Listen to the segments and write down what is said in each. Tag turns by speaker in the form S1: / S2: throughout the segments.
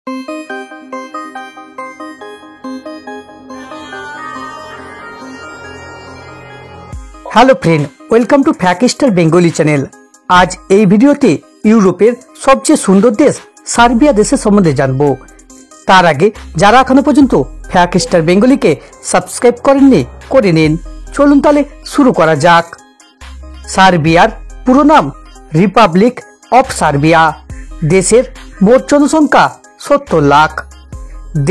S1: Hello friend, welcome to Factstar Bengali channel. আজ এই ভিডিওতে ইউরোপের সবচেয়ে সুন্দর দেশ সার্বিয়া দেশের সম্বন্ধে জানবো। তার আগে যারা এখনো পর্যন্ত ফ্যাক্টস্টার বেঙ্গলিকে সাবস্ক্রাইব করেননি, করে নিন। চলুন তাহলে শুরু করা যাক। সার্বিয়ার পুরো নাম রিপাবলিক অফ সার্বিয়া। দেশের মোট জনসংখ্যা 70 লাখ।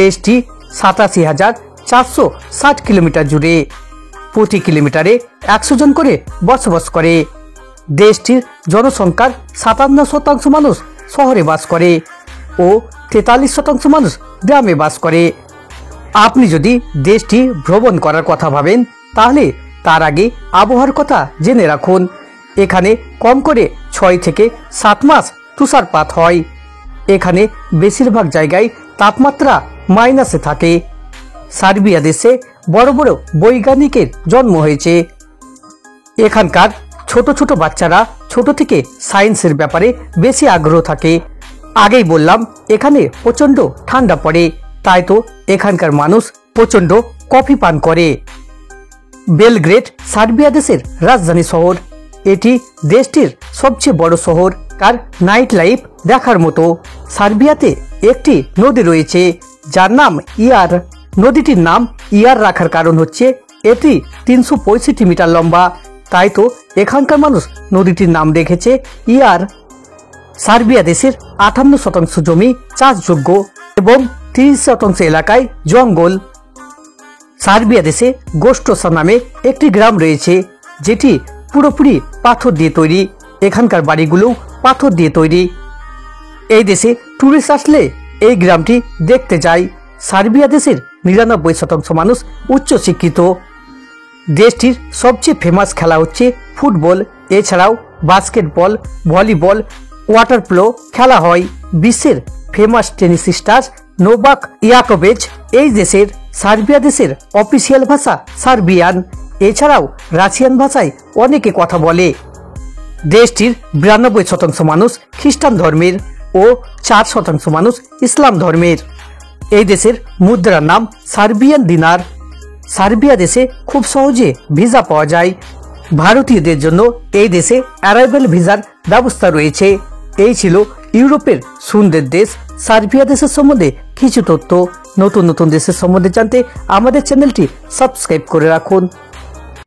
S1: দেশটি 87,460 কিলোমিটার জুড়ে। প্রতি কিলোমিটারে 100 জন করে বসবাস করে। দেশটির জনসংখ্যার 57% মানুষ শহরে বাস করে ও 43% মানুষ গ্রামে বাস করে। আপনি যদি দেশটি ভ্রমণ করার কথা ভাবেন, তাহলে তার আগে আবহাওয়ার কথা জেনে রাখুন। এখানে কম করে 6 থেকে 7 মাস তুষারপাত হয়। এখানে বেশিরভাগ জায়গায় তাপমাত্রা মাইনাসে থাকে। সার্বিয়া দেশে বড় বড় বৈজ্ঞানিকের জন্ম হয়েছে। এখানকার ছোট ছোট বাচ্চারা ছোট থেকে সায়েন্সের ব্যাপারে বেশি আগ্রহ থাকে। আগেই বললাম এখানে প্রচণ্ড ঠান্ডা পড়ে, তাই তো এখানকার মানুষ প্রচণ্ড কফি পান করে। বেলগ্রেড সার্বিয়া দেশের রাজধানী শহর। এটি দেশটির সবচেয়ে বড় শহর। তার নাইট লাইফ দেখার মতো। সার্বিয়াতে একটি নদী রয়েছে যার নাম ইয়ার। নদীটির নাম ইয়ার রাখার কারণ হচ্ছে এটি 365 মিটার লম্বা, তাই তো এখানকার মানুষ নদীটির নাম রেখেছে ইয়ার। সার্বিয়া দেশের 58% জমি চাষযোগ্য এবং 30% এলাকায় জঙ্গল। সার্বিয়া দেশে গোস্টোসা নামে একটি গ্রাম রয়েছে, যেটি পুরোপুরি পাথর দিয়ে তৈরি। এখানকার বাড়িগুলো পাথর দিয়ে তৈরি। এই দেশে টুরিস্ট আসলে এই গ্রামটি দেখতে যায়। সার্বিয়া দেশের 99% মানুষ উচ্চশিক্ষিত। দেশটির সবচেয়ে ফেমাস খেলা হচ্ছে ফুটবল। এছাড়াও বাস্কেটবল, ভলিবল, ওয়াটার পোলো খেলা হয়। বিশ্বের ফেমাস টেনিস স্টার নোভাক ইয়াকোভিচ এই দেশের। সার্বিয়া দেশের অফিসিয়াল ভাষা সার্বিয়ান। এছাড়াও রাশিয়ান ভাষায় অনেকে কথা বলে। দেশটির 92% মানুষ খ্রিস্টান ধর্মের ও 4% মানুষ ইসলাম ধর্মের। এই দেশের মুদ্রার নাম সার্বিয়ান দিনার। সার্বিয়া দেশে খুব সহজে ভিসা পাওয়া যায়। ভারতীয়দের জন্য এই দেশে অ্যারাইভেল ভিসার ব্যবস্থা রয়েছে। এই ছিল ইউরোপের সুন্দর দেশ সার্বিয়া দেশের সম্বন্ধে কিছু তথ্য। নতুন নতুন দেশের সম্বন্ধে জানতে আমাদের চ্যানেলটি সাবস্ক্রাইব করে রাখুন।